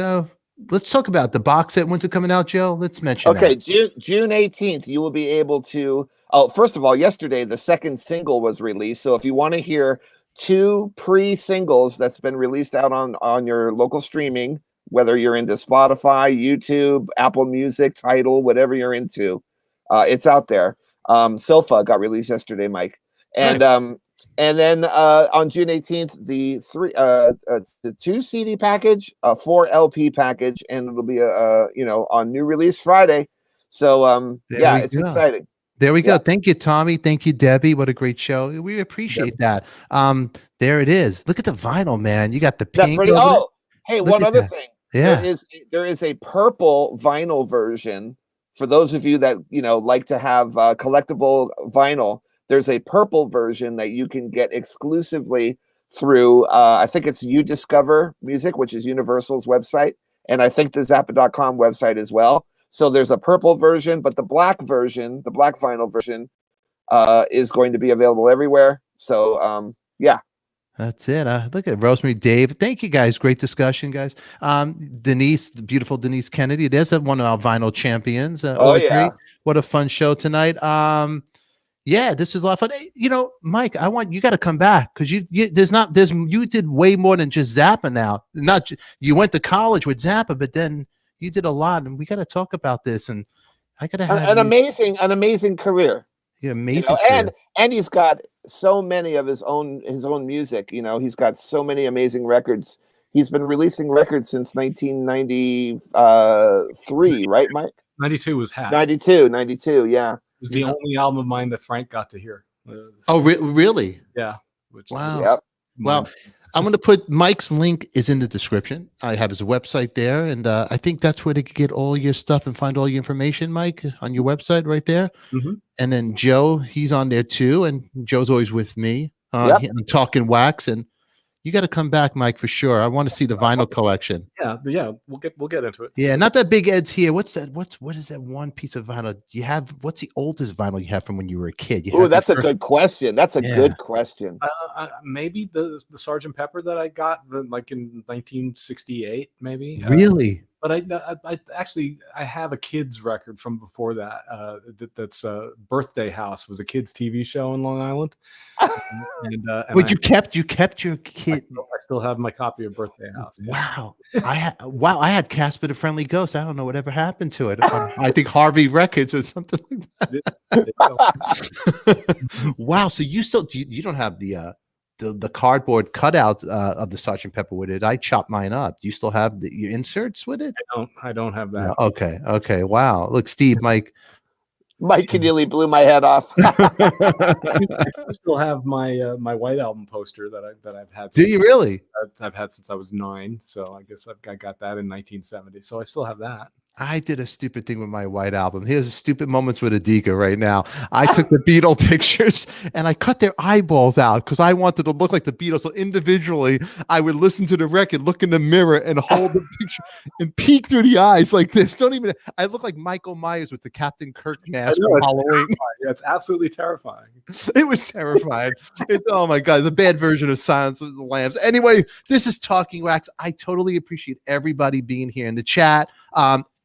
let's talk about the box set. When's it coming out, Joe? Let's mention. Okay, June 18th, you will be able to. Oh, first of all, yesterday the second single was released. So if you want to hear 2 pre-singles that's been released out on your local streaming, whether you're into Spotify, YouTube, Apple Music, Tidal, whatever you're into, it's out there. Sofa got released yesterday, Mike, and Right. And then on June 18th, the 2 CD package, a 4 LP package, and it'll be on new release Friday. So it's exciting. There we go. Thank you, Tommy. Thank you, Debbie. What a great show. We appreciate that. There it is. Look at the vinyl, man. You got the pink. Hey, one other thing. Yeah. There is a purple vinyl version for those of you that like to have collectible vinyl. There's a purple version that you can get exclusively through, I think it's UDiscover Music, which is Universal's website, and I think the Zappa.com website as well. So there's a purple version, but the black version, the black vinyl version, is going to be available everywhere. So, yeah. That's it. Look at Rosemary, Dave. Thank you, guys. Great discussion, guys. Denise, the beautiful Denise Kennedy. There's one of our vinyl champions. Yeah. What a fun show tonight. Yeah, this is a lot of fun. Hey, Mike, you got to come back because you did way more than just Zappa now. You went to college with Zappa, but then you did a lot, and we got to talk about this. And I got to have an amazing career. Yeah, amazing. And he's got so many of his own music. He's got so many amazing records. He's been releasing records since 1993, right, Mike? 92 was Hat. 92, yeah. It was the only album of mine that Frank got to hear. Oh, really? Yeah. Wow. Yep. Well, I'm going to put Mike's link is in the description. I have his website there, and I think that's where they can get all your stuff and find all your information, Mike, on your website right there. Mm-hmm. And then Joe, he's on there too, and Joe's always with me. Yep. I'm talking wax, and you got to come back, Mike, for sure. I want to see the vinyl collection. Yeah, we'll get into it. Yeah, not that Big Ed's here. What's that? What is that one piece of vinyl you have? What's the oldest vinyl you have from when you were a kid? Oh, that's a good question. That's a good question. Maybe the Sgt. Pepper that I got like in 1968, maybe. Really? But I actually have a kids record from before that. That's Birthday House was a kids TV show in Long Island. But you kept your kid. I still have my copy of Birthday House. Wow. I had Casper the Friendly Ghost. I don't know whatever happened to it. I think Harvey Records or something like that. Wow. So you still you don't have the cardboard cutout of the Sgt. Pepper with it. I chopped mine up. Do you still have your inserts with it? I don't have that. No. Okay. Wow. Look, Steve, Mike. Mike Keneally blew my head off. I still have my my White Album poster that I've had. Do you really? I've had since I was 9, so I guess I got that in 1970. So I still have that. I did a stupid thing with my White Album. Here's stupid moments with ADIKA right now. I took the Beatle pictures and I cut their eyeballs out because I wanted to look like the Beatles. So individually, I would listen to the record, look in the mirror, and hold the picture and peek through the eyes like this. Don't even. I look like Michael Myers with the Captain Kirk mask from Halloween. Yeah, it's absolutely terrifying. It was terrifying. It's oh my god, the bad version of Silence of the Lambs. Anyway, this is Talking Wax. I totally appreciate everybody being here in the chat.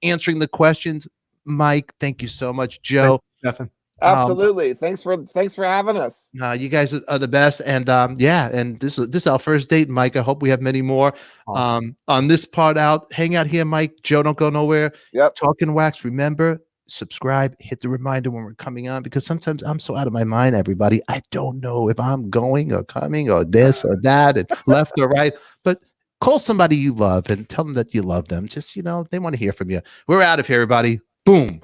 Answering the questions. Mike, thank you so much. Joe, Stefan. Absolutely. Thanks for having us. You guys are the best. And yeah, and this is our first date, Mike. I hope we have many more. Awesome. On this part out, hang out here, Mike. Joe, don't go nowhere. Yep. Talking Wax. Remember, subscribe, hit the reminder when we're coming on, because sometimes I'm so out of my mind, everybody. I don't know if I'm going or coming or this or that and left or right. But call somebody you love and tell them that you love them. Just, they want to hear from you. We're out of here, everybody. Boom.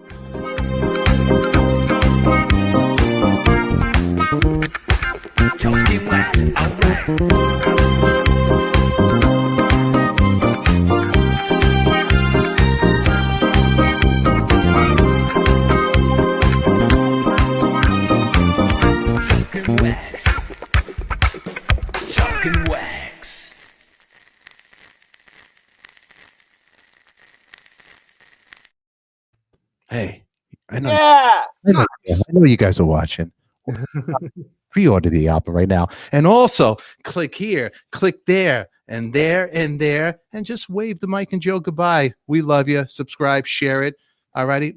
Talking Wax, alright. Talking Wax. Talking Wax. Hey, I know, Yeah. I know you guys are watching. Pre-order the album right now. And also click here, click there, and there, and just wave the Mike and Joe goodbye. We love you. Subscribe, share it. All righty.